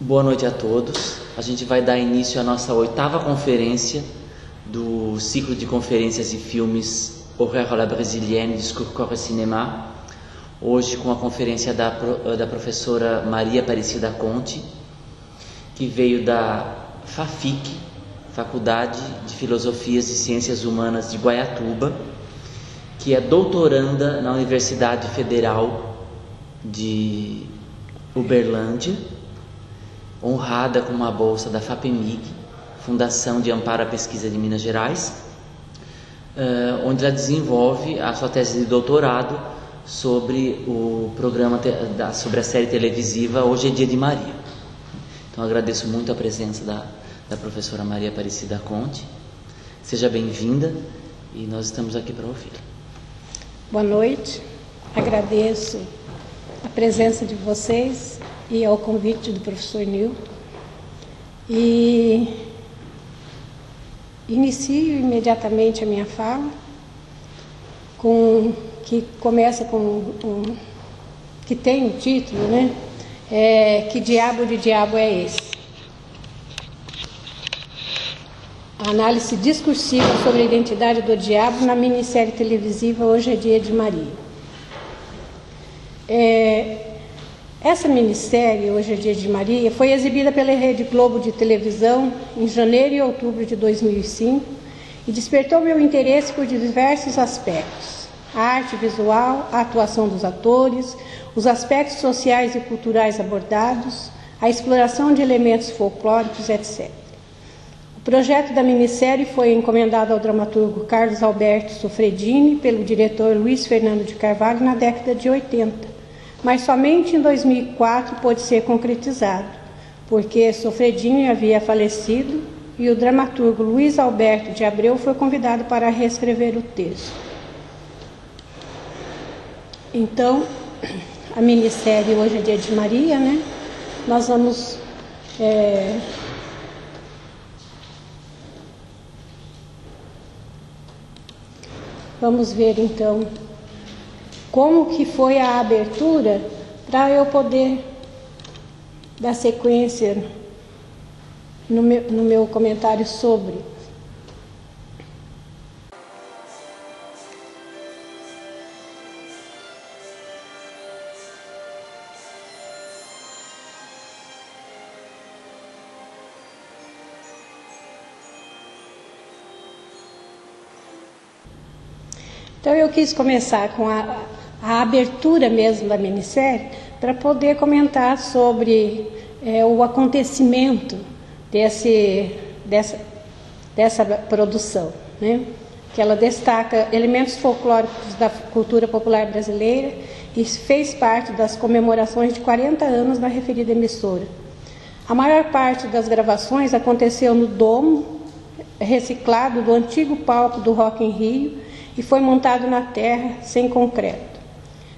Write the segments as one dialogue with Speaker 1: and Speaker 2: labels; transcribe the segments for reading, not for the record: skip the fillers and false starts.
Speaker 1: Boa noite a todos. A gente vai dar início à nossa 8ª conferência do ciclo de conferências e filmes Horaires à la Brésilienne, Discours, Corps et Cinéma. Hoje com a conferência da professora Maria Aparecida Conte, que veio da FAFIC, Faculdade de Filosofias e Ciências Humanas de Guaiatuba, que é doutoranda na Universidade Federal de Uberlândia, honrada com uma bolsa da FAPEMIG, Fundação de Amparo à Pesquisa de Minas Gerais, onde ela desenvolve a sua tese de doutorado sobre o programa, sobre a série televisiva Hoje é Dia de Maria. Então agradeço muito a presença da professora Maria Aparecida Conte. Seja bem-vinda e nós estamos aqui para ouvir.
Speaker 2: Boa noite, agradeço a presença de vocês e ao convite do professor Nil. E inicio imediatamente a minha fala, que começa que tem o título, né? Que diabo de diabo é esse? A análise discursiva sobre a identidade do diabo na minissérie televisiva Hoje é Dia de Maria. Essa minissérie, Hoje é Dia de Maria, foi exibida pela Rede Globo de televisão em janeiro e outubro de 2005 e despertou meu interesse por diversos aspectos: a arte visual, a atuação dos atores, os aspectos sociais e culturais abordados, a exploração de elementos folclóricos, etc. O projeto da minissérie foi encomendado ao dramaturgo Carlos Alberto Sofredini pelo diretor Luiz Fernando de Carvalho na década de 80, mas somente em 2004 pôde ser concretizado, porque Sofredini havia falecido e o dramaturgo Luiz Alberto de Abreu foi convidado para reescrever o texto. Então, a minissérie Hoje é Dia de Maria, né? Nós vamos ver então como que foi a abertura para eu poder dar sequência no meu comentário sobre. Então eu quis começar com a abertura mesmo da minissérie para poder comentar sobre o acontecimento dessa produção, né? Que ela destaca elementos folclóricos da cultura popular brasileira e fez parte das comemorações de 40 anos da referida emissora. A maior parte das gravações aconteceu no domo reciclado do antigo palco do Rock in Rio e foi montado na terra, sem concreto.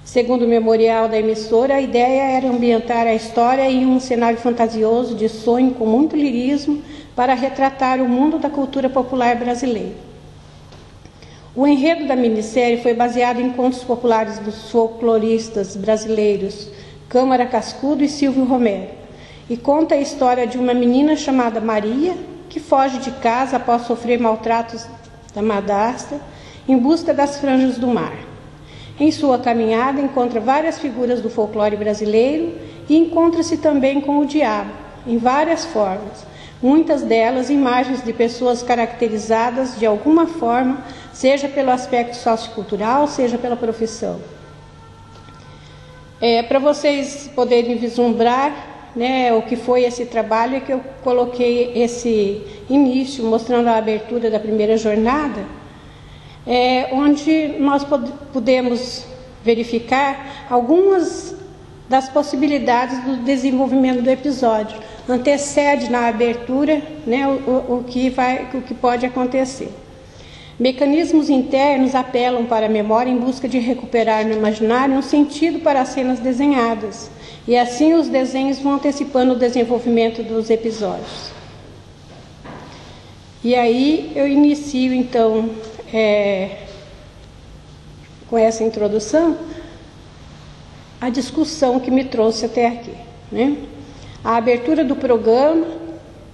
Speaker 2: Segundo o memorial da emissora, a ideia era ambientar a história em um cenário fantasioso de sonho com muito lirismo para retratar o mundo da cultura popular brasileira. O enredo da minissérie foi baseado em contos populares dos folcloristas brasileiros Câmara Cascudo e Silvio Romero e conta a história de uma menina chamada Maria que foge de casa após sofrer maltratos da madrasta em busca das franjas do mar. Em sua caminhada, encontra várias figuras do folclore brasileiro e encontra-se também com o diabo, em várias formas, muitas delas imagens de pessoas caracterizadas de alguma forma, seja pelo aspecto sociocultural, seja pela profissão. Para vocês poderem vislumbrar, né, o que foi esse trabalho, é que eu coloquei esse início, mostrando a abertura da primeira jornada, onde nós podemos verificar algumas das possibilidades do desenvolvimento do episódio. Antecede na abertura, né, o que pode acontecer. Mecanismos internos apelam para a memória em busca de recuperar no imaginário um sentido para as cenas desenhadas, e assim os desenhos vão antecipando o desenvolvimento dos episódios. E aí eu inicio então com essa introdução a discussão que me trouxe até aqui, né? A abertura do programa,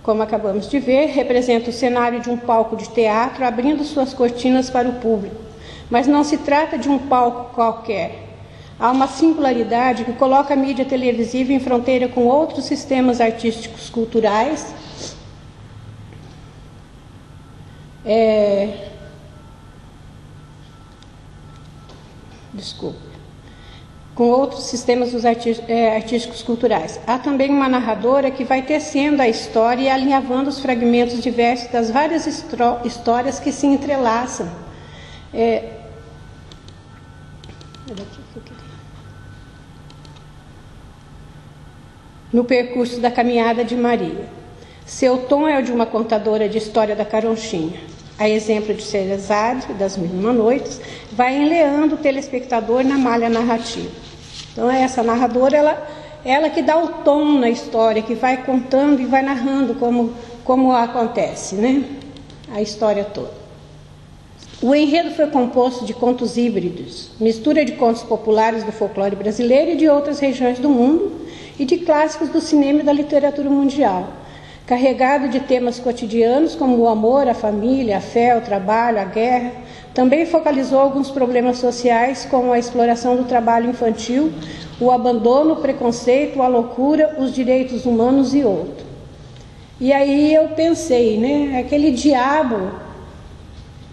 Speaker 2: como acabamos de ver, representa o cenário de um palco de teatro abrindo suas cortinas para o público, mas não se trata de um palco qualquer. Há uma singularidade que coloca a mídia televisiva em fronteira com outros sistemas artísticos culturais, com outros sistemas artísticos culturais. Há também uma narradora que vai tecendo a história e alinhavando os fragmentos diversos das várias histórias que se entrelaçam. No percurso da caminhada de Maria. Seu tom é o de uma contadora de história da carochinha. A exemplo de Sherazade, das Mil e Uma Noites, vai enleando o telespectador na malha narrativa. Então, essa narradora, ela que dá o tom na história, que vai contando e vai narrando como acontece, né? A história toda. O enredo foi composto de contos híbridos, mistura de contos populares do folclore brasileiro e de outras regiões do mundo, e de clássicos do cinema e da literatura mundial, carregado de temas cotidianos como o amor, a família, a fé, o trabalho, a guerra. Também focalizou alguns problemas sociais, como a exploração do trabalho infantil, o abandono, o preconceito, a loucura, os direitos humanos e outro. E aí eu pensei, né, aquele diabo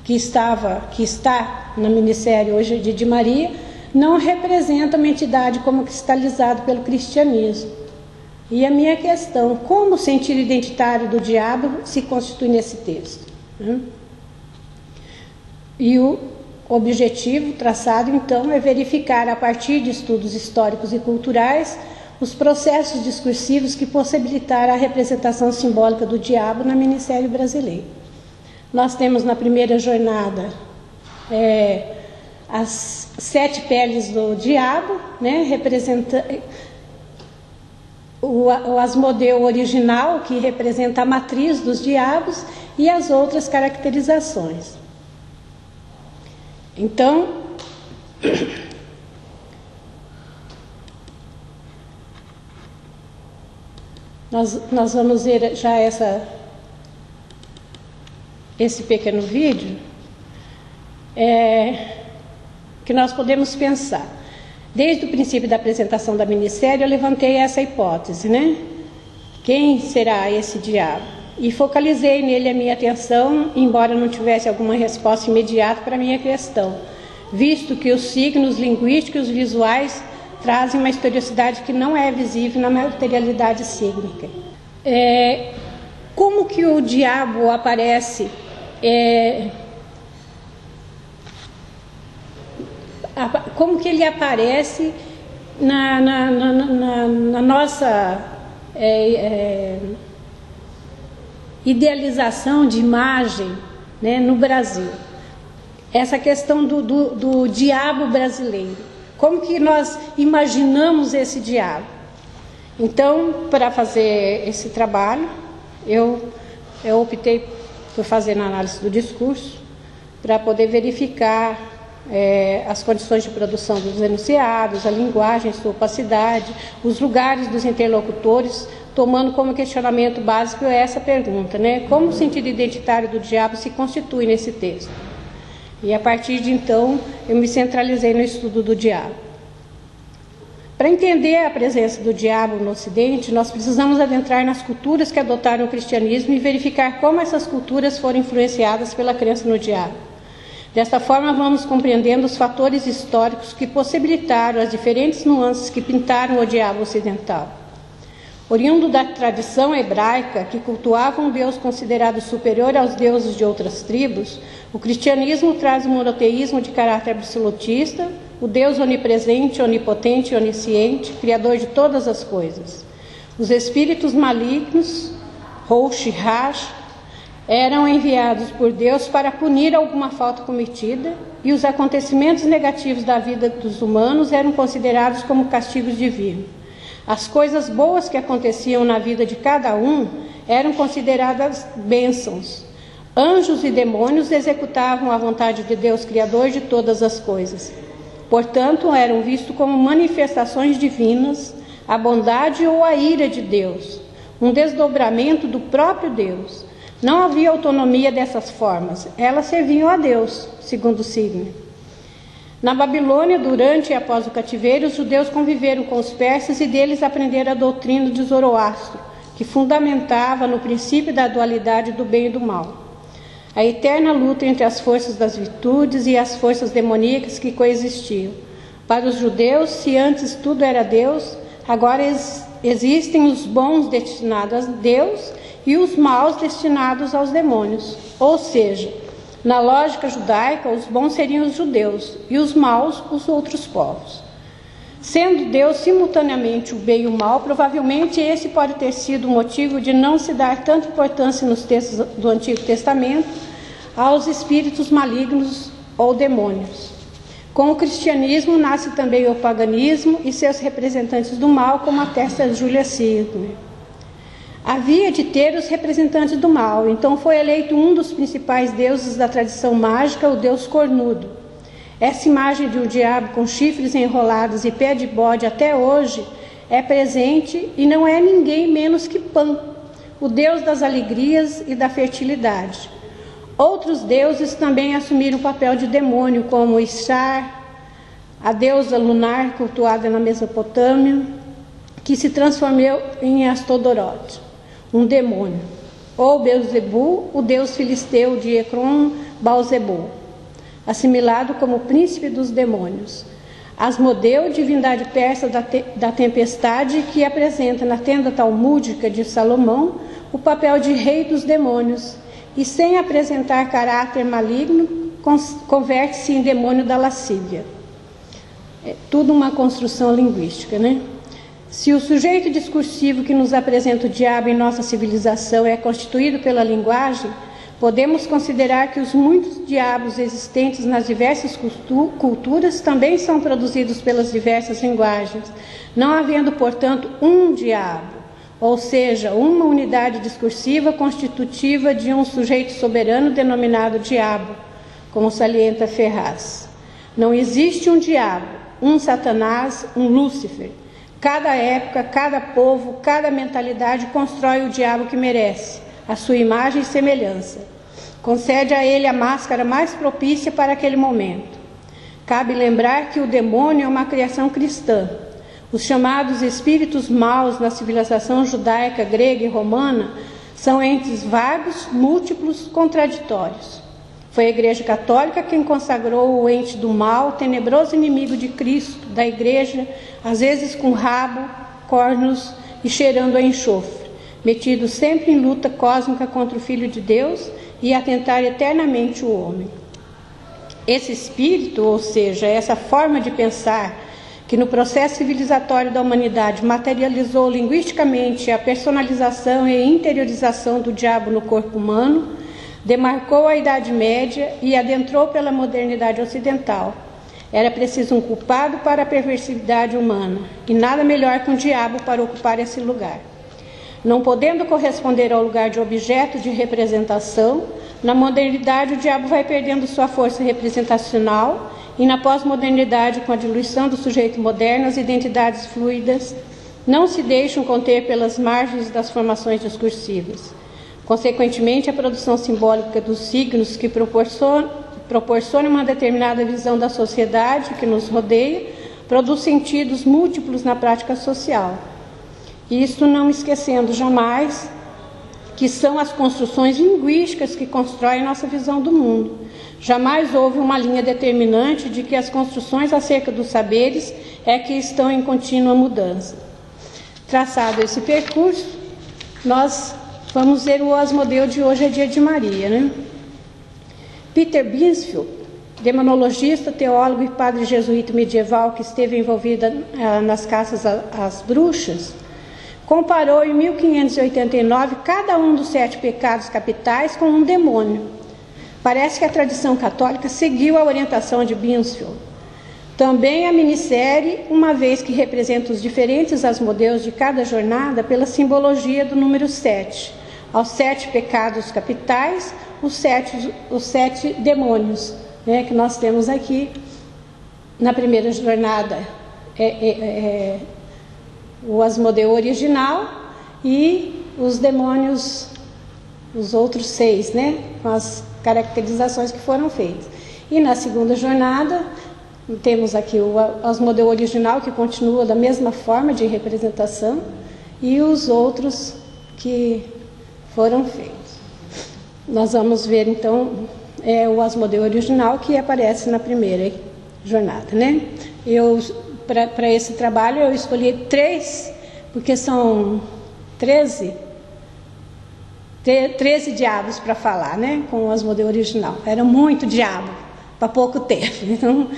Speaker 2: que está na minissérie hoje de Maria, não representa uma entidade como cristalizada pelo cristianismo. E a minha questão, como o sentido identitário do diabo se constitui nesse texto? E o objetivo traçado, então, é verificar, a partir de estudos históricos e culturais, os processos discursivos que possibilitaram a representação simbólica do diabo na minissérie brasileira. Nós temos na primeira jornada as 7 peles do diabo, né, representando o Asmodeu original, que representa a matriz dos diabos, e as outras caracterizações. Então, nós vamos ver já esse pequeno vídeo, que nós podemos pensar. Desde o princípio da apresentação da minissérie, eu levantei essa hipótese, né? Quem será esse diabo? E focalizei nele a minha atenção, embora não tivesse alguma resposta imediata para a minha questão, visto que os signos linguísticos e os visuais trazem uma historicidade que não é visível na materialidade sígnica. Como que o diabo aparece como que ele aparece na nossa idealização de imagem, né, no Brasil? Essa questão do diabo brasileiro. Como que nós imaginamos esse diabo? Então, para fazer esse trabalho, eu optei por fazer a análise do discurso, para poder verificar as condições de produção dos enunciados, a linguagem, sua opacidade, os lugares dos interlocutores, tomando como questionamento básico essa pergunta, né? Como o sentido identitário do diabo se constitui nesse texto? E a partir de então, eu me centralizei no estudo do diabo. Para entender a presença do diabo no Ocidente, nós precisamos adentrar nas culturas que adotaram o cristianismo e verificar como essas culturas foram influenciadas pela crença no diabo. Desta forma, vamos compreendendo os fatores históricos que possibilitaram as diferentes nuances que pintaram o diabo ocidental. Oriundo da tradição hebraica, que cultuava um Deus considerado superior aos deuses de outras tribos, o cristianismo traz um monoteísmo de caráter absolutista, o Deus onipresente, onipotente e onisciente, criador de todas as coisas. Os espíritos malignos, Rosh e Rash, eram enviados por Deus para punir alguma falta cometida, e os acontecimentos negativos da vida dos humanos eram considerados como castigos divinos. As coisas boas que aconteciam na vida de cada um eram consideradas bênçãos. Anjos e demônios executavam a vontade de Deus, Criador de todas as coisas. Portanto, eram vistos como manifestações divinas, a bondade ou a ira de Deus, um desdobramento do próprio Deus. Não havia autonomia dessas formas, elas serviam a Deus, segundo Signer. Na Babilônia, durante e após o cativeiro, os judeus conviveram com os persas e deles aprenderam a doutrina de Zoroastro, que fundamentava no princípio da dualidade do bem e do mal. A eterna luta entre as forças das virtudes e as forças demoníacas que coexistiam. Para os judeus, se antes tudo era Deus, agora existem os bons destinados a Deus e os maus destinados aos demônios. Ou seja, na lógica judaica, os bons seriam os judeus e os maus os outros povos. Sendo Deus simultaneamente o bem e o mal, provavelmente esse pode ter sido o motivo de não se dar tanta importância nos textos do Antigo Testamento aos espíritos malignos ou demônios. Com o cristianismo nasce também o paganismo e seus representantes do mal, como atesta Julia Signer. Havia de ter os representantes do mal, então foi eleito um dos principais deuses da tradição mágica, o deus cornudo. Essa imagem de um diabo com chifres enrolados e pé de bode até hoje é presente e não é ninguém menos que Pan, o deus das alegrias e da fertilidade. Outros deuses também assumiram o papel de demônio, como Ishtar, a deusa lunar cultuada na Mesopotâmia, que se transformou em Astodorote, um demônio, ou Beelzebu, o deus filisteu de Ecrom Baalzebu, assimilado como príncipe dos demônios. Asmodeu, divindade persa da tempestade, que apresenta na tenda talmúdica de Salomão o papel de rei dos demônios, e sem apresentar caráter maligno, converte-se em demônio da lascívia. É tudo uma construção linguística, né? Se o sujeito discursivo que nos apresenta o diabo em nossa civilização é constituído pela linguagem, podemos considerar que os muitos diabos existentes nas diversas culturas também são produzidos pelas diversas linguagens, não havendo, portanto, um diabo, ou seja, uma unidade discursiva constitutiva de um sujeito soberano denominado diabo, como salienta Ferraz. Não existe um diabo, um Satanás, um Lúcifer. Cada época, cada povo, cada mentalidade constrói o diabo que merece, a sua imagem e semelhança. Concede a ele a máscara mais propícia para aquele momento. Cabe lembrar que o demônio é uma criação cristã. Os chamados espíritos maus na civilização judaica, grega e romana são entes vagos, múltiplos, contraditórios. Foi a Igreja Católica quem consagrou o ente do mal, tenebroso inimigo de Cristo, da Igreja, às vezes com rabo, cornos e cheirando a enxofre, metido sempre em luta cósmica contra o Filho de Deus e a tentar eternamente o homem. Esse espírito, ou seja, essa forma de pensar que no processo civilizatório da humanidade materializou linguisticamente a personalização e interiorização do diabo no corpo humano, demarcou a Idade Média e adentrou pela modernidade ocidental. Era preciso um culpado para a perversidade humana, e nada melhor que um diabo para ocupar esse lugar. Não podendo corresponder ao lugar de objeto de representação, na modernidade o diabo vai perdendo sua força representacional, e na pós-modernidade, com a diluição do sujeito moderno, as identidades fluidas não se deixam conter pelas margens das formações discursivas. Consequentemente, a produção simbólica dos signos que proporciona uma determinada visão da sociedade que nos rodeia, produz sentidos múltiplos na prática social. Isto não esquecendo jamais que são as construções linguísticas que constroem nossa visão do mundo. Jamais houve uma linha determinante de que as construções acerca dos saberes é que estão em contínua mudança. Traçado esse percurso, nós vamos ver o Asmodeu de Hoje é Dia de Maria, né? Peter Binsfield, demonologista, teólogo e padre jesuíta medieval que esteve envolvido nas caças às bruxas, comparou em 1589 cada um dos 7 pecados capitais com um demônio. Parece que a tradição católica seguiu a orientação de Binsfield. Também a minissérie, uma vez que representa os diferentes asmodeus de cada jornada pela simbologia do número 7, aos 7 pecados capitais, os sete demônios, né, que nós temos aqui na primeira jornada. o Asmodeu original e os demônios, os outros 6, né, com as caracterizações que foram feitas. E na segunda jornada temos aqui o Asmodeu original, que continua da mesma forma de representação, e os outros que foram feitos. Nós vamos ver então o Asmodeu original, que aparece na primeira jornada, né? Para esse trabalho eu escolhi 3, porque são 13 diabos para falar, né? Com o Asmodeu original. Era muito diabo para pouco tempo. Então,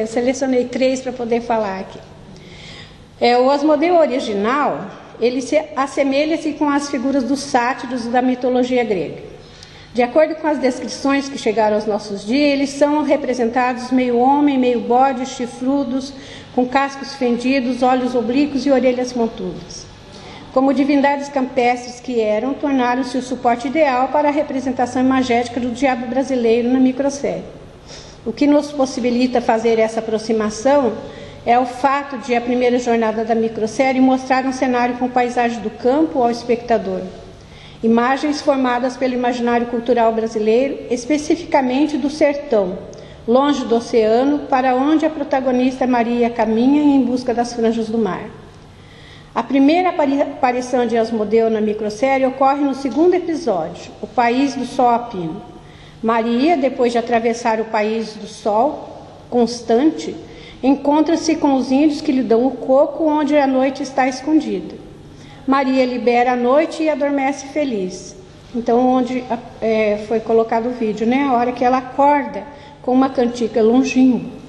Speaker 2: selecionei 3 para poder falar aqui. O Asmodeu original, ele se assemelha-se com as figuras dos sátiros da mitologia grega. De acordo com as descrições que chegaram aos nossos dias, eles são representados meio homem, meio bode, chifrudos, com cascos fendidos, olhos oblíquos e orelhas pontudas. Como divindades campestres que eram, tornaram-se o suporte ideal para a representação imagética do diabo brasileiro na microsérie. O que nos possibilita fazer essa aproximação é o fato de a primeira jornada da microsérie mostrar um cenário com paisagem do campo ao espectador. Imagens formadas pelo imaginário cultural brasileiro, especificamente do sertão, longe do oceano, para onde a protagonista Maria caminha em busca das franjas do mar. A primeira aparição de Asmodeu na microsérie ocorre no segundo episódio, O País do Sol a Pino. Maria, depois de atravessar o País do Sol constante, encontra-se com os índios que lhe dão o coco onde a noite está escondida. Maria libera a noite e adormece feliz. Então, onde foi colocado o vídeo, né? A hora que ela acorda com uma cantiga longínqua.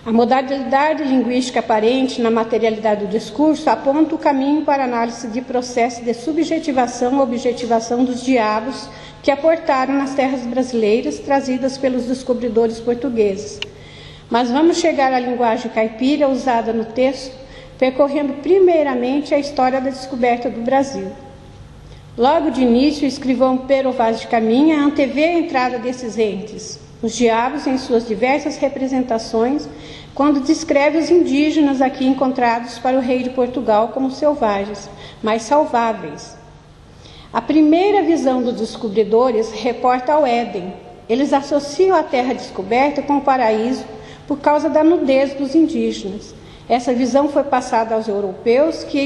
Speaker 2: A modalidade linguística aparente na materialidade do discurso aponta o caminho para a análise de processo de subjetivação e objetivação dos diabos que aportaram nas terras brasileiras trazidas pelos descobridores portugueses. Mas vamos chegar à linguagem caipira usada no texto, percorrendo primeiramente a história da descoberta do Brasil. Logo de início, o escrivão Pero Vaz de Caminha antevê a entrada desses entes, os diabos em suas diversas representações, quando descreve os indígenas aqui encontrados para o rei de Portugal como selvagens, mas salváveis. A primeira visão dos descobridores reporta ao Éden. Eles associam a terra descoberta com o paraíso por causa da nudez dos indígenas. Essa visão foi passada aos europeus, que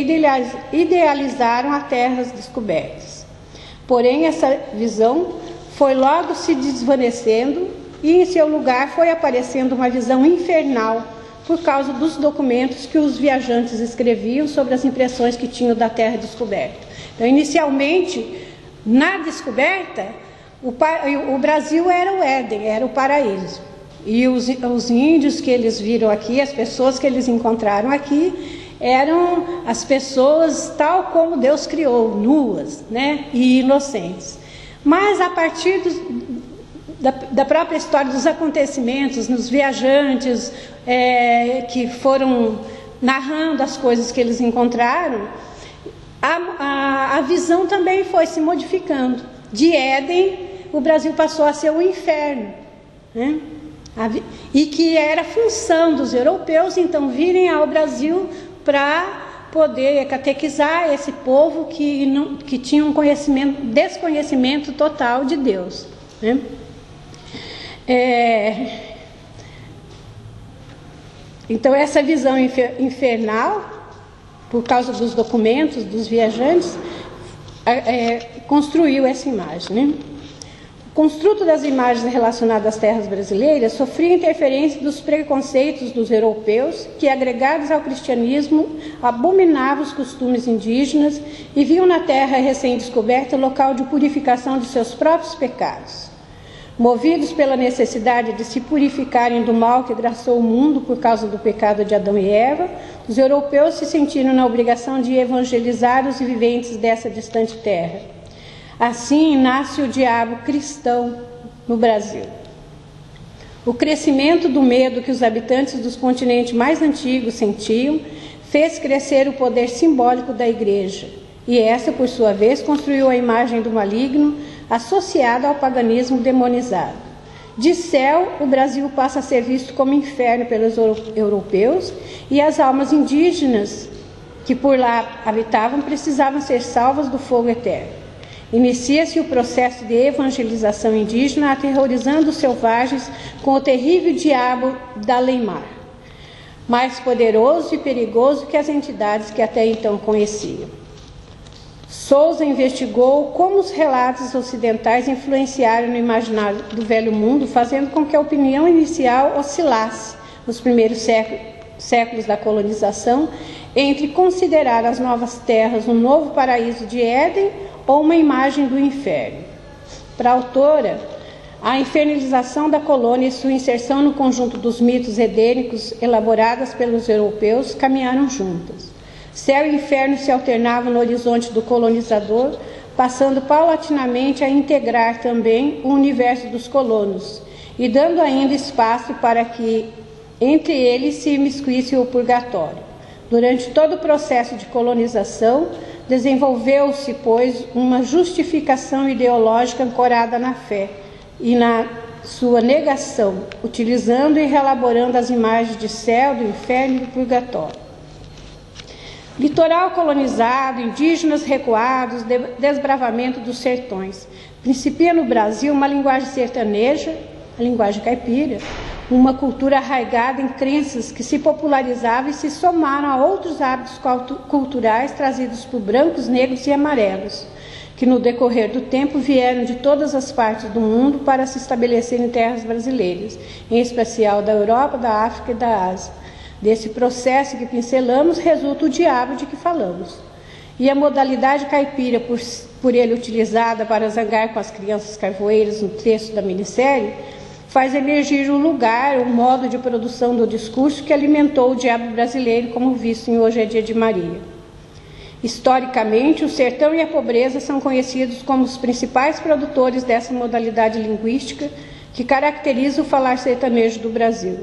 Speaker 2: idealizaram as terras descobertas. Porém, essa visão foi logo se desvanecendo e, em seu lugar, foi aparecendo uma visão infernal por causa dos documentos que os viajantes escreviam sobre as impressões que tinham da terra descoberta. Então, inicialmente, na descoberta, o Brasil era o Éden, era o paraíso. E os índios que eles viram aqui, as pessoas que eles encontraram aqui, eram as pessoas tal como Deus criou, nuas, né, e inocentes. Mas a partir da própria história dos acontecimentos, nos viajantes que foram narrando as coisas que eles encontraram, a visão também foi se modificando. De Éden, o Brasil passou a ser um inferno, né? E que era função dos europeus, então, virem ao Brasil para poder catequizar esse povo que tinha um desconhecimento total de Deus, né? Então, essa visão infernal, por causa dos documentos dos viajantes, construiu essa imagem, né? O construto das imagens relacionadas às terras brasileiras sofria interferência dos preconceitos dos europeus, que, agregados ao cristianismo, abominavam os costumes indígenas e viam na terra recém-descoberta local de purificação de seus próprios pecados. Movidos pela necessidade de se purificarem do mal que graçou o mundo por causa do pecado de Adão e Eva, os europeus se sentiram na obrigação de evangelizar os viventes dessa distante terra. Assim nasce o diabo cristão no Brasil. O crescimento do medo que os habitantes dos continentes mais antigos sentiam fez crescer o poder simbólico da Igreja, e essa, por sua vez, construiu a imagem do maligno associada ao paganismo demonizado. De céu, o Brasil passa a ser visto como inferno pelos europeus, e as almas indígenas que por lá habitavam precisavam ser salvas do fogo eterno. Inicia-se o processo de evangelização indígena, aterrorizando os selvagens com o terrível diabo da Leimar, mais poderoso e perigoso que as entidades que até então conheciam. Sousa investigou como os relatos ocidentais influenciaram no imaginário do velho mundo, fazendo com que a opinião inicial oscilasse nos primeiros séculos da colonização entre considerar as novas terras um novo paraíso de Éden ou uma imagem do inferno. Para a autora, a infernalização da colônia e sua inserção no conjunto dos mitos edênicos elaboradas pelos europeus caminharam juntas. Céu e inferno se alternavam no horizonte do colonizador, passando paulatinamente a integrar também o universo dos colonos e dando ainda espaço para que entre eles se imiscuísse o purgatório. Durante todo o processo de colonização, desenvolveu-se, pois, uma justificação ideológica ancorada na fé e na sua negação, utilizando e reelaborando as imagens de céu, do inferno e do purgatório. Litoral colonizado, indígenas recuados, desbravamento dos sertões. Principia no Brasil uma linguagem sertaneja, a linguagem caipira, uma cultura arraigada em crenças que se popularizavam e se somaram a outros hábitos culturais trazidos por brancos, negros e amarelos, que no decorrer do tempo vieram de todas as partes do mundo para se estabelecer em terras brasileiras, em especial da Europa, da África e da Ásia. Desse processo que pincelamos resulta o diabo de que falamos. E a modalidade caipira, por ele utilizada para zangar com as crianças carvoeiras no texto da minissérie, faz emergir o lugar, o modo de produção do discurso que alimentou o diabo brasileiro, como visto em Hoje é Dia de Maria. Historicamente, o sertão e a pobreza são conhecidos como os principais produtores dessa modalidade linguística que caracteriza o falar sertanejo do Brasil.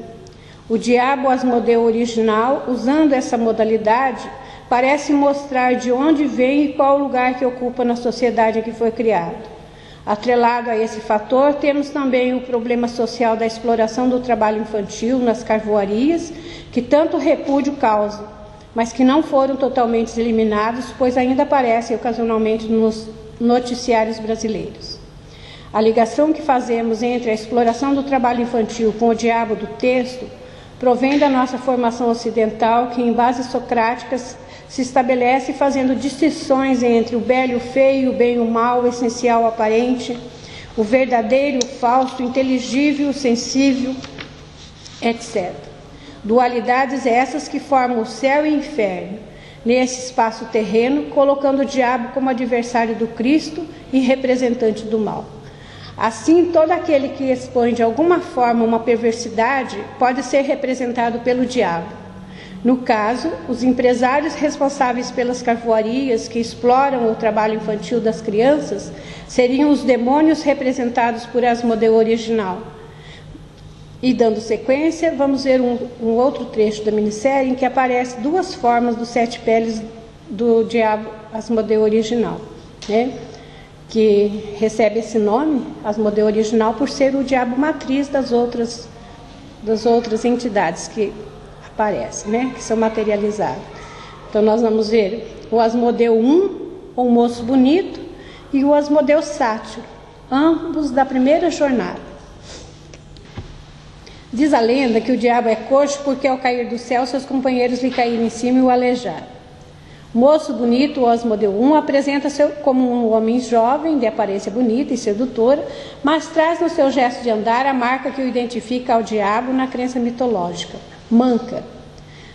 Speaker 2: O diabo Asmodeu original, usando essa modalidade, parece mostrar de onde vem e qual o lugar que ocupa na sociedade em que foi criado. Atrelado a esse fator, temos também o problema social da exploração do trabalho infantil nas carvoarias, que tanto repúdio causa, mas que não foram totalmente eliminados, pois ainda aparecem ocasionalmente nos noticiários brasileiros. A ligação que fazemos entre a exploração do trabalho infantil com o diabo do texto provém da nossa formação ocidental, que em bases socráticas se estabelece fazendo distinções entre o belo e o feio, o bem e o mal, o essencial, o aparente, o verdadeiro, o falso, o inteligível, o sensível, etc. Dualidades essas que formam o céu e o inferno, nesse espaço terreno, colocando o diabo como adversário do Cristo e representante do mal. Assim, todo aquele que expõe de alguma forma uma perversidade pode ser representado pelo diabo. No caso, os empresários responsáveis pelas carvoarias que exploram o trabalho infantil das crianças seriam os demônios representados por Asmodeu original. E dando sequência, vamos ver um outro trecho da minissérie em que aparece duas formas dos 7 peles do diabo Asmodeu original, né? Que recebe esse nome, Asmodeu original, por ser o diabo matriz das outras entidades que aparecem, né? Que são materializadas. Então nós vamos ver o Asmodeu I, ou moço bonito, e o Asmodeu sátiro, ambos da primeira jornada. Diz a lenda que o diabo é coxo porque ao cair do céu seus companheiros lhe caíram em cima e o alejaram. Moço bonito, o Asmodeu I, apresenta-se como um homem jovem, de aparência bonita e sedutora, mas traz no seu gesto de andar a marca que o identifica ao diabo na crença mitológica, manca.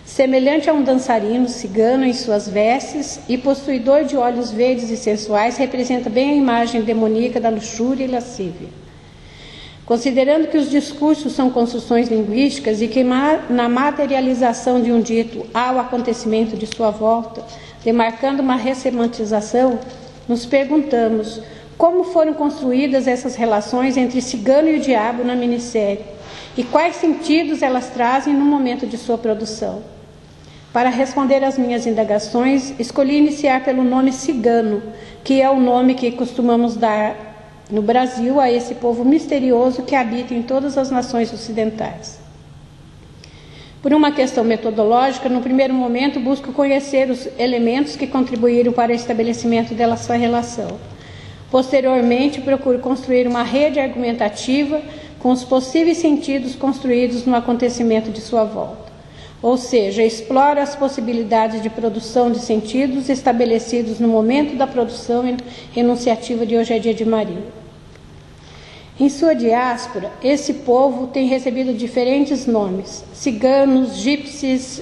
Speaker 2: Semelhante a um dançarino cigano em suas vestes e possuidor de olhos verdes e sensuais, representa bem a imagem demoníaca da luxúria e lascívia. Considerando que os discursos são construções linguísticas e que na materialização de um dito há o acontecimento de sua volta, demarcando uma ressemantização, nos perguntamos como foram construídas essas relações entre cigano e o diabo na minissérie e quais sentidos elas trazem no momento de sua produção. Para responder às minhas indagações, escolhi iniciar pelo nome cigano, que é o nome que costumamos dar no Brasil, a esse povo misterioso que habita em todas as nações ocidentais. Por uma questão metodológica, no primeiro momento, busco conhecer os elementos que contribuíram para o estabelecimento dessa relação. Posteriormente, procuro construir uma rede argumentativa com os possíveis sentidos construídos no acontecimento de sua volta. Ou seja, exploro as possibilidades de produção de sentidos estabelecidos no momento da produção enunciativa de Hoje é Dia de Maria. Em sua diáspora, esse povo tem recebido diferentes nomes: ciganos, gípsios,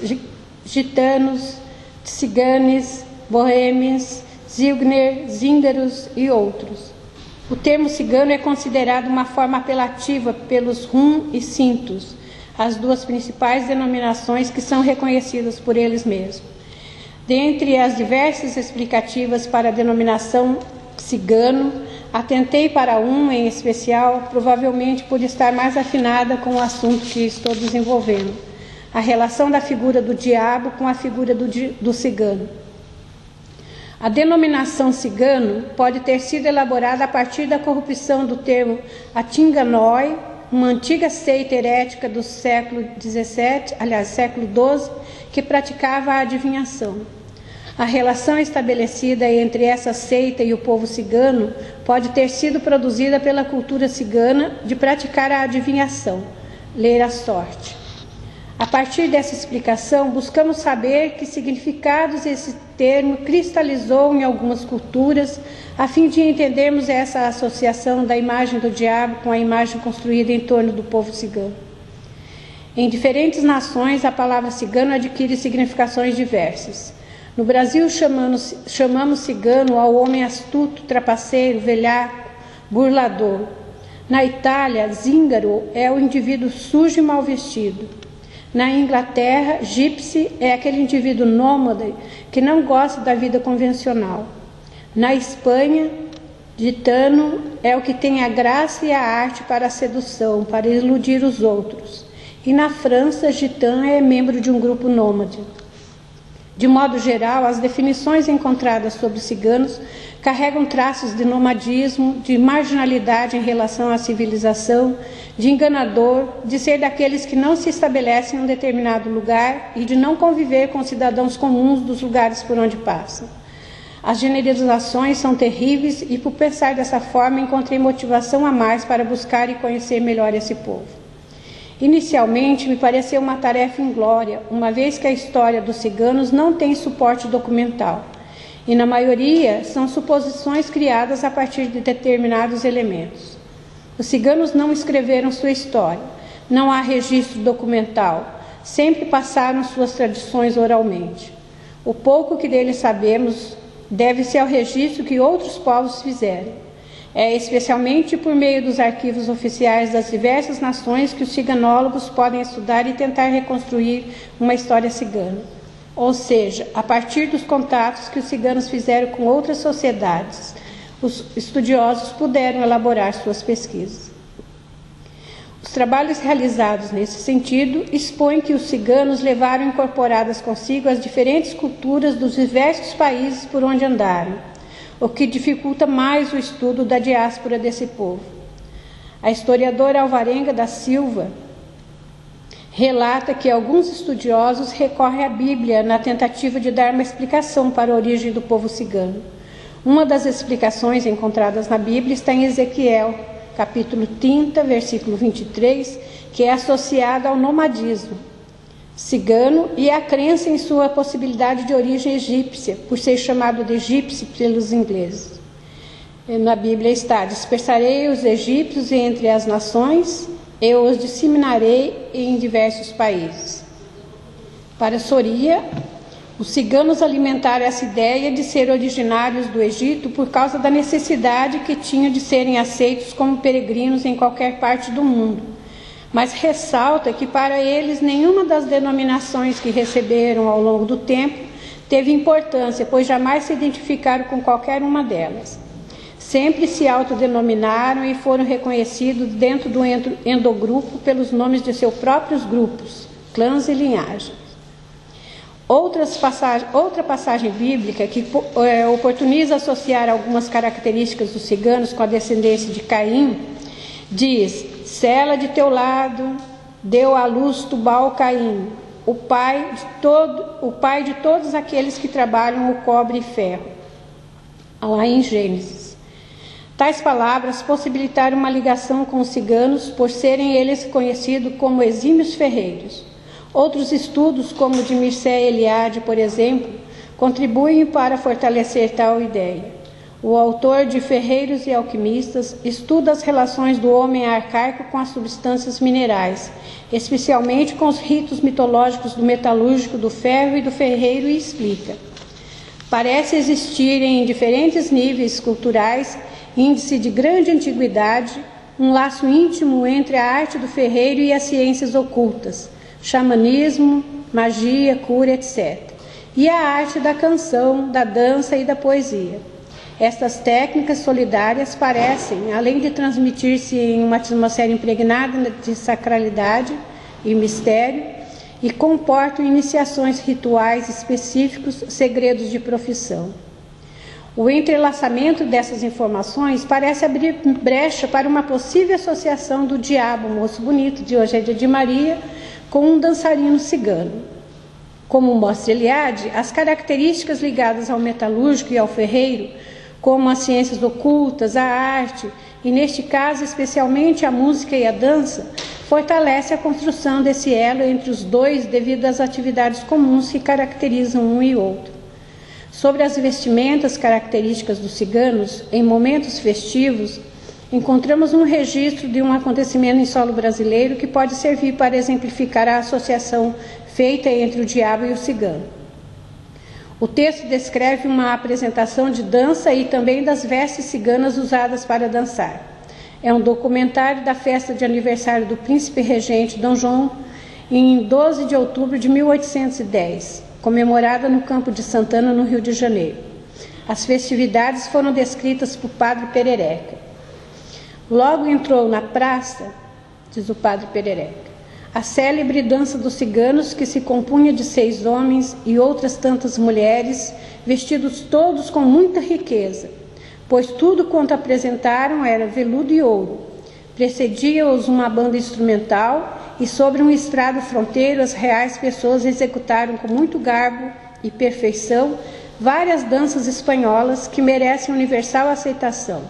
Speaker 2: gitanos, ciganes, boêmios, zilgner, zíndaros e outros. O termo cigano é considerado uma forma apelativa pelos rum e cintos, as duas principais denominações que são reconhecidas por eles mesmos. Dentre as diversas explicativas para a denominação cigano, atentei para uma em especial, provavelmente por estar mais afinada com o assunto que estou desenvolvendo: a relação da figura do diabo com a figura do cigano. A denominação cigano pode ter sido elaborada a partir da corrupção do termo Atinganoi, uma antiga seita herética do século XII, que praticava a adivinhação. A relação estabelecida entre essa seita e o povo cigano pode ter sido produzida pela cultura cigana de praticar a adivinhação, ler a sorte. A partir dessa explicação, buscamos saber que significados esse termo cristalizou em algumas culturas, a fim de entendermos essa associação da imagem do diabo com a imagem construída em torno do povo cigano. Em diferentes nações, a palavra cigano adquire significações diversas. No Brasil, chamamos cigano ao homem astuto, trapaceiro, velhaco, burlador. Na Itália, zíngaro é o indivíduo sujo e mal vestido. Na Inglaterra, gypsy é aquele indivíduo nômade que não gosta da vida convencional. Na Espanha, gitano é o que tem a graça e a arte para a sedução, para iludir os outros. E na França, gitan é membro de um grupo nômade. De modo geral, as definições encontradas sobre ciganos carregam traços de nomadismo, de marginalidade em relação à civilização, de enganador, de ser daqueles que não se estabelecem em um determinado lugar e de não conviver com cidadãos comuns dos lugares por onde passam. As generalizações são terríveis e, por pensar dessa forma, encontrei motivação a mais para buscar e conhecer melhor esse povo. Inicialmente, me pareceu uma tarefa inglória, uma vez que a história dos ciganos não tem suporte documental, e na maioria são suposições criadas a partir de determinados elementos. Os ciganos não escreveram sua história, não há registro documental, sempre passaram suas tradições oralmente. O pouco que deles sabemos deve-se ao registro que outros povos fizeram. É especialmente por meio dos arquivos oficiais das diversas nações que os ciganólogos podem estudar e tentar reconstruir uma história cigana. Ou seja, a partir dos contatos que os ciganos fizeram com outras sociedades, os estudiosos puderam elaborar suas pesquisas. Os trabalhos realizados nesse sentido expõem que os ciganos levaram incorporadas consigo as diferentes culturas dos diversos países por onde andaram, o que dificulta mais o estudo da diáspora desse povo. A historiadora Alvarenga da Silva relata que alguns estudiosos recorrem à Bíblia na tentativa de dar uma explicação para a origem do povo cigano. Uma das explicações encontradas na Bíblia está em Ezequiel, capítulo 30, versículo 23, que é associada ao nomadismo cigano e a crença em sua possibilidade de origem egípcia, por ser chamado de egípcio pelos ingleses. Na Bíblia está: dispersarei os egípcios entre as nações, eu os disseminarei em diversos países. Para Soria, os ciganos alimentaram essa ideia de ser originários do Egito por causa da necessidade que tinham de serem aceitos como peregrinos em qualquer parte do mundo. Mas ressalta que para eles nenhuma das denominações que receberam ao longo do tempo teve importância, pois jamais se identificaram com qualquer uma delas. Sempre se autodenominaram e foram reconhecidos dentro do endogrupo pelos nomes de seus próprios grupos, clãs e linhagens. Outra passagem bíblica que oportuniza associar algumas características dos ciganos com a descendência de Caim, diz: Sela de teu lado deu à luz Tubal-Caim, o pai de todos aqueles que trabalham o cobre e ferro. Lá em Gênesis. Tais palavras possibilitaram uma ligação com os ciganos por serem eles conhecidos como exímios ferreiros. Outros estudos, como o de Mircea Eliade, por exemplo, contribuem para fortalecer tal ideia. O autor de Ferreiros e Alquimistas estuda as relações do homem arcaico com as substâncias minerais, especialmente com os ritos mitológicos do metalúrgico, do ferro e do ferreiro, e explica: parece existir em diferentes níveis culturais, índice de grande antiguidade, um laço íntimo entre a arte do ferreiro e as ciências ocultas, xamanismo, magia, cura, etc., e a arte da canção, da dança e da poesia. Estas técnicas solidárias parecem, além de transmitir-se em uma atmosfera impregnada de sacralidade e mistério, e comportam iniciações rituais específicos, segredos de profissão. O entrelaçamento dessas informações parece abrir brecha para uma possível associação do diabo, moço bonito, de Eugênia de Maria, com um dançarino cigano. Como mostra Eliade, as características ligadas ao metalúrgico e ao ferreiro, como as ciências ocultas, a arte, e neste caso especialmente a música e a dança, fortalece a construção desse elo entre os dois devido às atividades comuns que caracterizam um e outro. Sobre as vestimentas características dos ciganos, em momentos festivos, encontramos um registro de um acontecimento em solo brasileiro que pode servir para exemplificar a associação feita entre o diabo e o cigano. O texto descreve uma apresentação de dança e também das vestes ciganas usadas para dançar. É um documentário da festa de aniversário do príncipe regente Dom João, em 12 de outubro de 1810, comemorada no Campo de Santana, no Rio de Janeiro. As festividades foram descritas por Padre Perereca. Logo entrou na praça, diz o Padre Perereca, a célebre dança dos ciganos, que se compunha de 6 homens e outras tantas mulheres, vestidos todos com muita riqueza, pois tudo quanto apresentaram era veludo e ouro. Precedia-os uma banda instrumental, e sobre um estrado fronteiro as reais pessoas executaram com muito garbo e perfeição várias danças espanholas que merecem universal aceitação.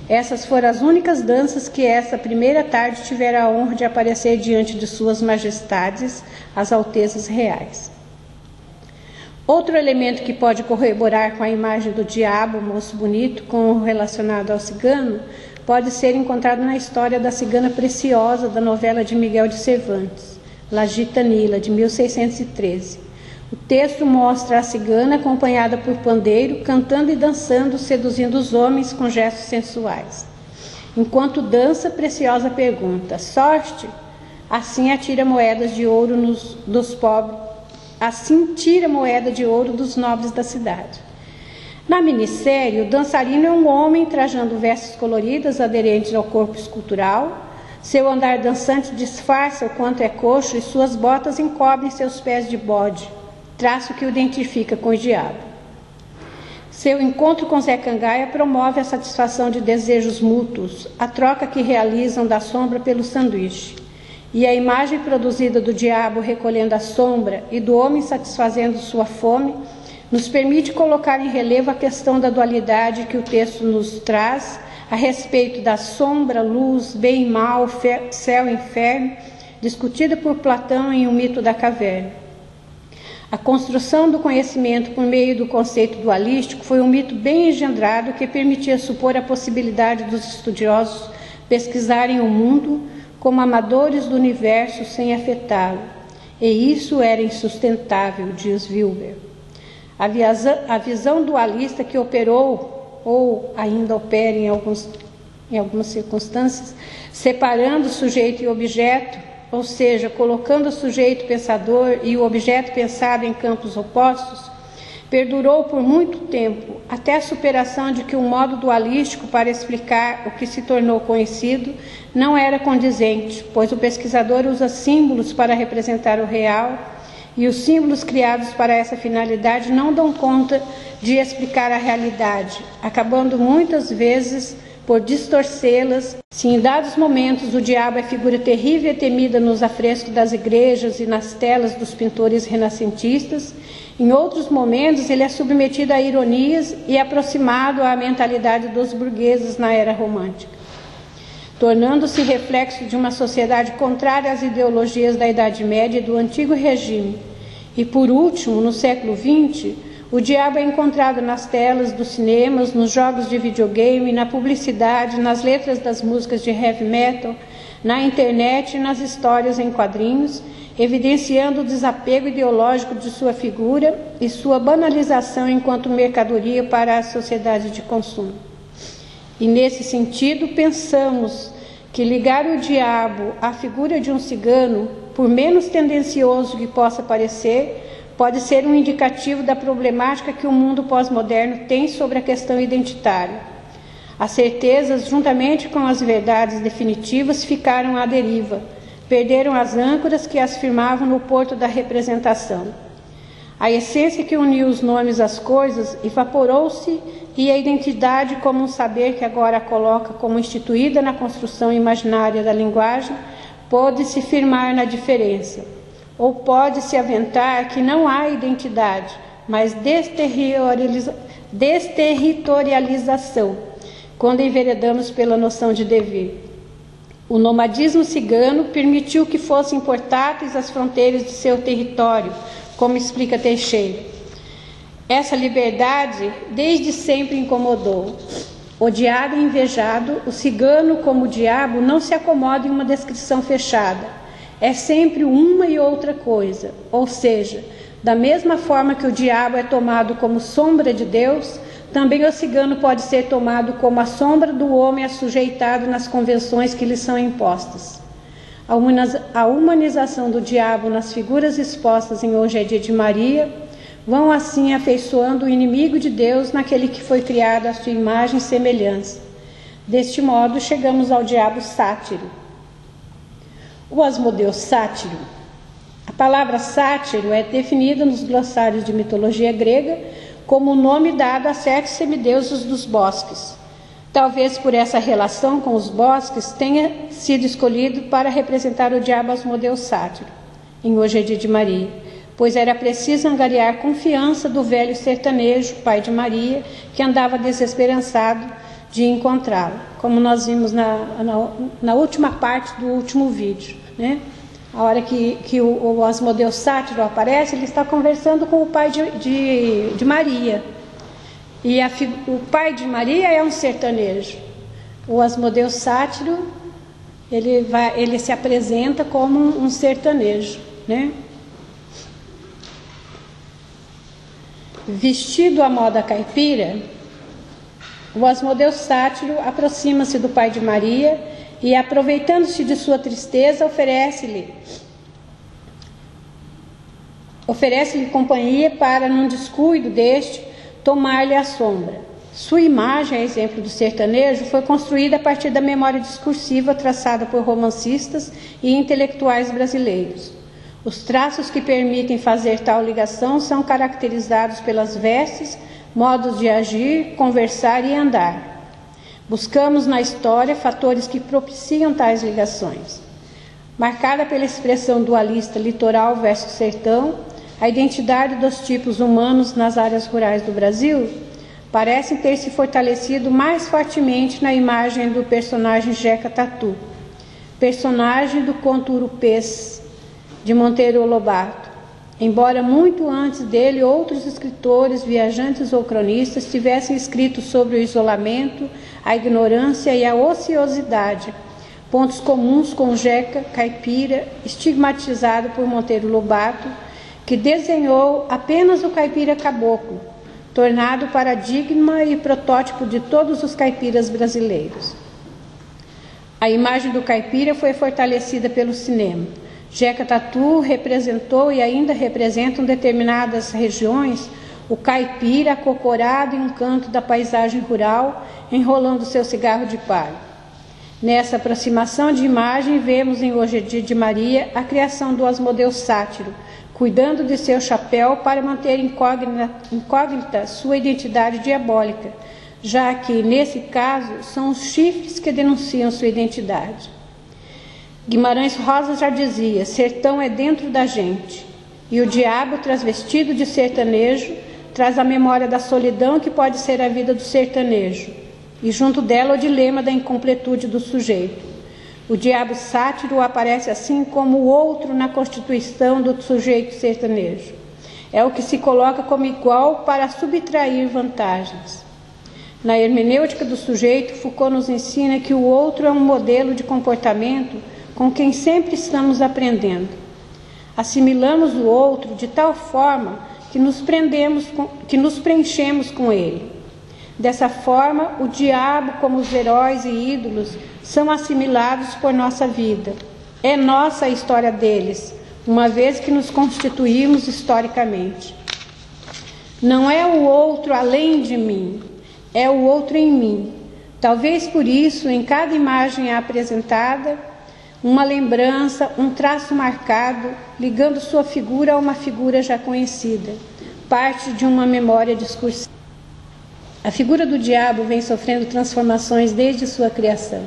Speaker 2: Essas foram as únicas danças que essa primeira tarde tiveram a honra de aparecer diante de suas majestades, as altezas reais. Outro elemento que pode corroborar com a imagem do diabo, moço bonito, com o relacionado ao cigano, pode ser encontrado na história da Cigana Preciosa, da novela de Miguel de Cervantes, La Gitanilla, de 1613. O texto mostra a cigana acompanhada por pandeiro, cantando e dançando, seduzindo os homens com gestos sensuais. Enquanto dança, Preciosa pergunta: sorte? Assim atira moedas de ouro dos pobres. Assim tira moeda de ouro dos nobres da cidade. Na minissérie, o dançarino é um homem trajando vestes coloridas aderentes ao corpo escultural. Seu andar dançante disfarça o quanto é coxo e suas botas encobrem seus pés de bode, traço que o identifica com o diabo. Seu encontro com Zé Cangaia promove a satisfação de desejos mútuos, a troca que realizam da sombra pelo sanduíche. E a imagem produzida do diabo recolhendo a sombra e do homem satisfazendo sua fome nos permite colocar em relevo a questão da dualidade que o texto nos traz a respeito da sombra, luz, bem e mal, céu e inferno, discutida por Platão em O Mito da Caverna. A construção do conhecimento por meio do conceito dualístico foi um mito bem engendrado que permitia supor a possibilidade dos estudiosos pesquisarem o mundo como amadores do universo sem afetá-lo. E isso era insustentável, diz Wilber. A visão dualista que operou, ou ainda opera em algumas circunstâncias, separando sujeito e objeto, ou seja, colocando o sujeito pensador e o objeto pensado em campos opostos, perdurou por muito tempo, até a superação de que o modo dualístico para explicar o que se tornou conhecido não era condizente, pois o pesquisador usa símbolos para representar o real e os símbolos criados para essa finalidade não dão conta de explicar a realidade, acabando muitas vezes por distorcê-las. Se em dados momentos o diabo é figura terrível e temida nos afrescos das igrejas e nas telas dos pintores renascentistas, em outros momentos ele é submetido a ironias e aproximado à mentalidade dos burgueses na era romântica, tornando-se reflexo de uma sociedade contrária às ideologias da Idade Média e do antigo regime. E por último, no século XX, o diabo é encontrado nas telas dos cinemas, nos jogos de videogame, na publicidade, nas letras das músicas de heavy metal, na internet e nas histórias em quadrinhos, evidenciando o desapego ideológico de sua figura e sua banalização enquanto mercadoria para a sociedade de consumo. E nesse sentido, pensamos que ligar o diabo à figura de um cigano, por menos tendencioso que possa parecer, pode ser um indicativo da problemática que o mundo pós-moderno tem sobre a questão identitária. As certezas, juntamente com as verdades definitivas, ficaram à deriva, perderam as âncoras que as firmavam no porto da representação. A essência que uniu os nomes às coisas evaporou-se e a identidade, como um saber que agora a coloca como instituída na construção imaginária da linguagem, pode se firmar na diferença. Ou pode-se aventar que não há identidade, mas desterritorialização, quando enveredamos pela noção de dever. O nomadismo cigano permitiu que fossem portáteis as fronteiras de seu território, como explica Teixeira. Essa liberdade desde sempre incomodou. Odiado e invejado, o cigano, como o diabo, não se acomoda em uma descrição fechada. É sempre uma e outra coisa, ou seja, da mesma forma que o diabo é tomado como sombra de Deus, também o cigano pode ser tomado como a sombra do homem assujeitado nas convenções que lhe são impostas. A humanização do diabo nas figuras expostas em Hoje é Dia de Maria vão assim afeiçoando o inimigo de Deus naquele que foi criado à sua imagem e semelhança. Deste modo, chegamos ao diabo sátiro. O Asmodeu sátiro. A palavra sátiro é definida nos glossários de mitologia grega como o nome dado a certos semideuses dos bosques. Talvez por essa relação com os bosques tenha sido escolhido para representar o diabo Asmodeu sátiro, em Hoje é Dia de Maria, pois era preciso angariar confiança do velho sertanejo, pai de Maria, que andava desesperançado de encontrá-lo, como nós vimos na última parte do último vídeo, né? A hora que o Asmodeu sátiro aparece, ele está conversando com o pai de Maria. E o pai de Maria é um sertanejo. O Asmodeu sátiro, ele se apresenta como um sertanejo, né? Vestido à moda caipira, o Asmodeu sátiro aproxima-se do pai de Maria e, aproveitando-se de sua tristeza, oferece-lhe companhia para, num descuido deste, tomar-lhe a sombra. Sua imagem, a exemplo do sertanejo, foi construída a partir da memória discursiva traçada por romancistas e intelectuais brasileiros. Os traços que permitem fazer tal ligação são caracterizados pelas vestes, modos de agir, conversar e andar. Buscamos na história fatores que propiciam tais ligações. Marcada pela expressão dualista litoral versus sertão, a identidade dos tipos humanos nas áreas rurais do Brasil parece ter se fortalecido mais fortemente na imagem do personagem Jeca Tatu, personagem do conto Urupês, de Monteiro Lobato. Embora muito antes dele outros escritores, viajantes ou cronistas tivessem escrito sobre o isolamento, a ignorância e a ociosidade, pontos comuns com Jeca caipira, estigmatizado por Monteiro Lobato, que desenhou apenas o caipira caboclo, tornado paradigma e protótipo de todos os caipiras brasileiros. A imagem do caipira foi fortalecida pelo cinema. Jeca Tatu representou e ainda representam determinadas regiões o caipira acocorado em um canto da paisagem rural, enrolando seu cigarro de palha. Nessa aproximação de imagem, vemos em Hoje é Dia de Maria a criação do Asmodeu sátiro, cuidando de seu chapéu para manter incógnita sua identidade diabólica, já que, nesse caso, são os chifres que denunciam sua identidade. Guimarães Rosa já dizia: sertão é dentro da gente, e o diabo, transvestido de sertanejo, traz a memória da solidão que pode ser a vida do sertanejo, e junto dela o dilema da incompletude do sujeito. O diabo sátiro aparece assim como o outro na constituição do sujeito sertanejo. É o que se coloca como igual para subtrair vantagens. Na hermenêutica do sujeito, Foucault nos ensina que o outro é um modelo de comportamento com quem sempre estamos aprendendo. Assimilamos o outro de tal forma que nos preenchemos com ele. Dessa forma, o diabo, como os heróis e ídolos, são assimilados por nossa vida. É nossa a história deles, uma vez que nos constituímos historicamente. Não é o outro além de mim, é o outro em mim. Talvez por isso, em cada imagem apresentada, uma lembrança, um traço marcado, ligando sua figura a uma figura já conhecida, parte de uma memória discursiva. A figura do diabo vem sofrendo transformações desde sua criação.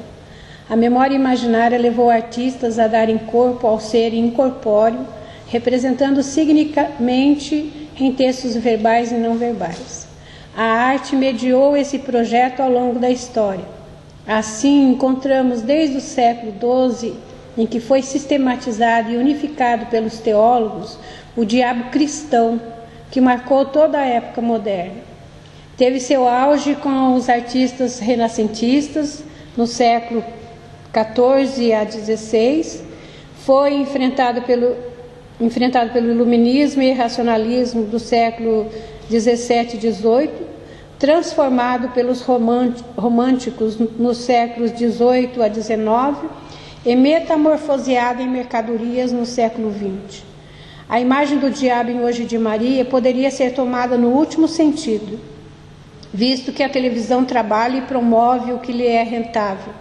Speaker 2: A memória imaginária levou artistas a darem corpo ao ser incorpóreo, representando significativamente em textos verbais e não verbais. A arte mediou esse projeto ao longo da história. Assim, encontramos desde o século XII, em que foi sistematizado e unificado pelos teólogos, o diabo cristão, que marcou toda a época moderna. Teve seu auge com os artistas renascentistas no século XIV a XVI, foi enfrentado pelo iluminismo e racionalismo do século XVII e XVIII, transformado pelos românticos nos séculos XVIII a XIX e metamorfoseado em mercadorias no século XX. A imagem do diabo em Hoje de Maria poderia ser tomada no último sentido, visto que a televisão trabalha e promove o que lhe é rentável.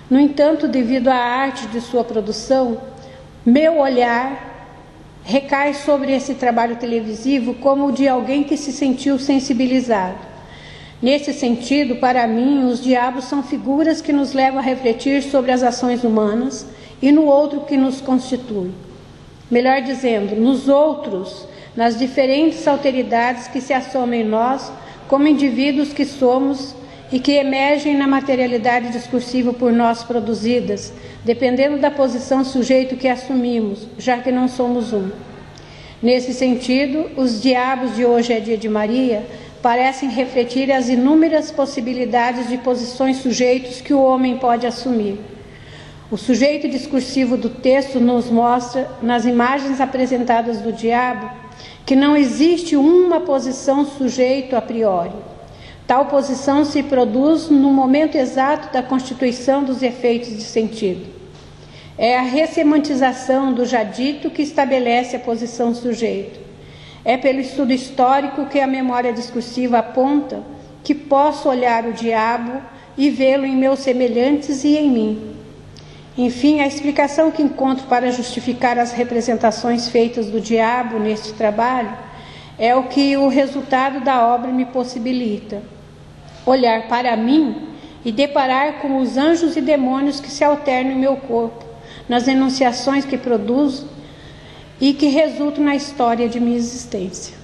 Speaker 2: No entanto, devido à arte de sua produção, meu olhar recai sobre esse trabalho televisivo como o de alguém que se sentiu sensibilizado. Nesse sentido, para mim, os diabos são figuras que nos levam a refletir sobre as ações humanas e no outro que nos constitui. Melhor dizendo, nos outros, nas diferentes alteridades que se assomam em nós, como indivíduos que somos e que emergem na materialidade discursiva por nós produzidas, dependendo da posição sujeito que assumimos, já que não somos um. Nesse sentido, os diabos de Hoje é Dia de Maria parecem refletir as inúmeras possibilidades de posições sujeitos que o homem pode assumir. O sujeito discursivo do texto nos mostra, nas imagens apresentadas do diabo, que não existe uma posição sujeito a priori. Tal posição se produz no momento exato da constituição dos efeitos de sentido. É a ressemantização do já dito que estabelece a posição sujeito. É pelo estudo histórico que a memória discursiva aponta que posso olhar o diabo e vê-lo em meus semelhantes e em mim. Enfim, a explicação que encontro para justificar as representações feitas do diabo neste trabalho é o que o resultado da obra me possibilita: olhar para mim e deparar com os anjos e demônios que se alternam em meu corpo, nas enunciações que produzo e que resultam na história de minha existência.